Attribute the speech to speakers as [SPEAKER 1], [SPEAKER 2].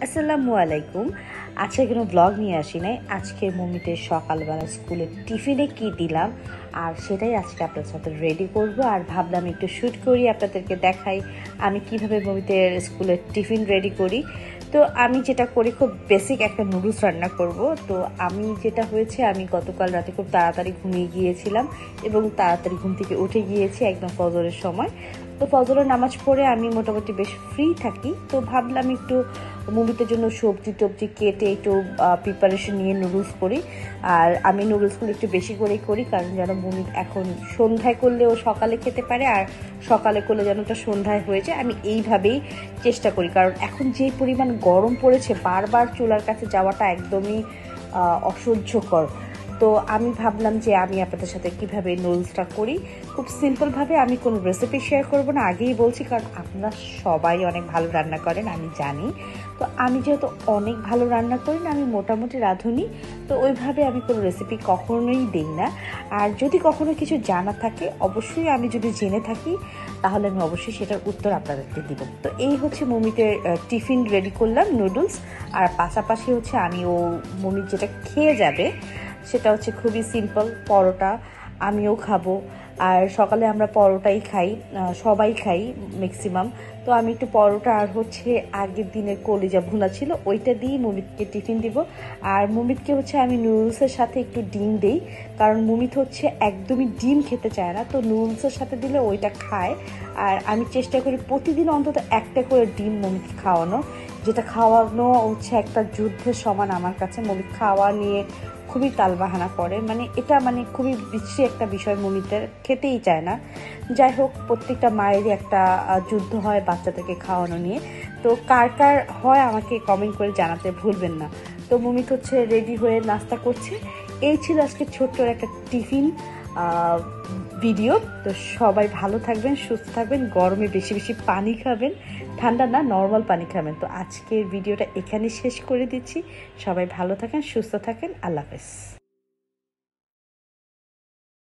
[SPEAKER 1] আসসালামু আলাইকুম। আজকে কোনো ব্লগ নিয়ে আসি নাই। আজকে মমিদের সকালবেলা স্কুলে টিফিনে কি দিলাম আর সেটাই আজকে আপনাদের সাথে রেডি করব। আর ভাবলাম একটু শ্যুট করি, আপনাদেরকে দেখাই আমি কিভাবে মমিদের স্কুলের টিফিন রেডি করি। তো আমি যেটা করি, খুব বেসিক একটা নুডলস রান্না করব। তো আমি যেটা হয়েছে, আমি গতকাল রাতে খুব তাড়াতাড়ি ঘুমিয়ে গিয়েছিলাম এবং তাড়াতাড়ি ঘুম থেকে উঠে গিয়েছি একদম ফজরের সময়। তো ফজরের নামাজ পড়ে আমি মোটামুটি বেশ ফ্রি থাকি। তো ভাবলাম একটু মুভিদের জন্য সবজি টবজি কেটে একটু প্রিপারেশন নিয়ে নুডলস করি। আর আমি নুডলসগুলো একটু বেশি করেই করি, কারণ যেন মুভি এখন সন্ধ্যায় করলেও সকালে খেতে পারে, আর সকালে করলে যেন ওটা সন্ধ্যায় হয়ে যায়। আমি এইভাবেই চেষ্টা করি, কারণ এখন যে পরিমাণ গরম পড়েছে, বারবার চুলার কাছে যাওয়াটা একদমই অসহ্যকর। তো আমি ভাবলাম যে আমি আপনাদের সাথে কিভাবে নুডলসটা করি, খুব সিম্পলভাবে। আমি কোনো রেসিপি শেয়ার করব না, আগেই বলছি, কারণ আপনারা সবাই অনেক ভালো রান্না করেন আমি জানি। তো আমি যেহেতু অনেক ভালো রান্না করি না, আমি মোটামুটি রাঁধুনি, তো ওইভাবে আমি কোনো রেসিপি কখনোই দিই না। আর যদি কখনো কিছু জানা থাকে, অবশ্যই আমি যদি জেনে থাকি তাহলে আমি অবশ্যই সেটার উত্তর আপনাদেরকে দিব। তো এই হচ্ছে মমিতে টিফিন রেডি করলাম, নুডলস। আর পাশাপাশি হচ্ছে আমি মমি যেটা খেয়ে যাবে সেটা হচ্ছে খুবই সিম্পল, পরোটা। আমিও খাবো, আর সকালে আমরা পরোটাই খাই, সবাই খাই ম্যাক্সিমাম। তো আমি একটু পরোটা আর হচ্ছে আগের দিনের কলিজা ভুনা ছিল, ওইটা দিয়ে মুমিতকে টিফিন দিব। আর মুমিতকে হচ্ছে আমি নুডলসের সাথে একটু ডিম দিই, কারণ মুমিত হচ্ছে একদমই ডিম খেতে চায় না, তো নুডলসের সাথে দিলে ওইটা খায়। আর আমি চেষ্টা করি প্রতিদিন অন্তত একটা করে ডিম মুমিতকে খাওয়ানো, যেটা খাওয়ানো হচ্ছে একটা যুদ্ধের সমান আমার কাছে। মুমিত খাওয়া নিয়ে খুবই তালবাহানা করে, মানে এটা মানে খুবই বিশ্রী একটা বিষয়, মুমিতের খেতেই চায় না। যাই হোক, প্রত্যেকটা মায়েরই একটা যুদ্ধ হয় বাচ্চাদেরকে খাওয়ানো নিয়ে। তো কার কার হয় আমাকে কমেন্ট করে জানাতে ভুলবেন না। তো মুমিত হচ্ছে রেডি হয়ে নাস্তা করছে। এই ছিল আজকে ছোট্ট একটা টিফিন ভিডিও। তো সবাই ভালো থাকবেন, সুস্থ থাকবেন, গরমে বেশি বেশি পানি খাবেন, ঠান্ডা না নর্মাল পানি খাবেন। তো আজকের ভিডিওটা এখানে শেষ করে দিচ্ছি। সবাই ভালো থাকেন, সুস্থ থাকেন, আল্লাহ হাফেজ।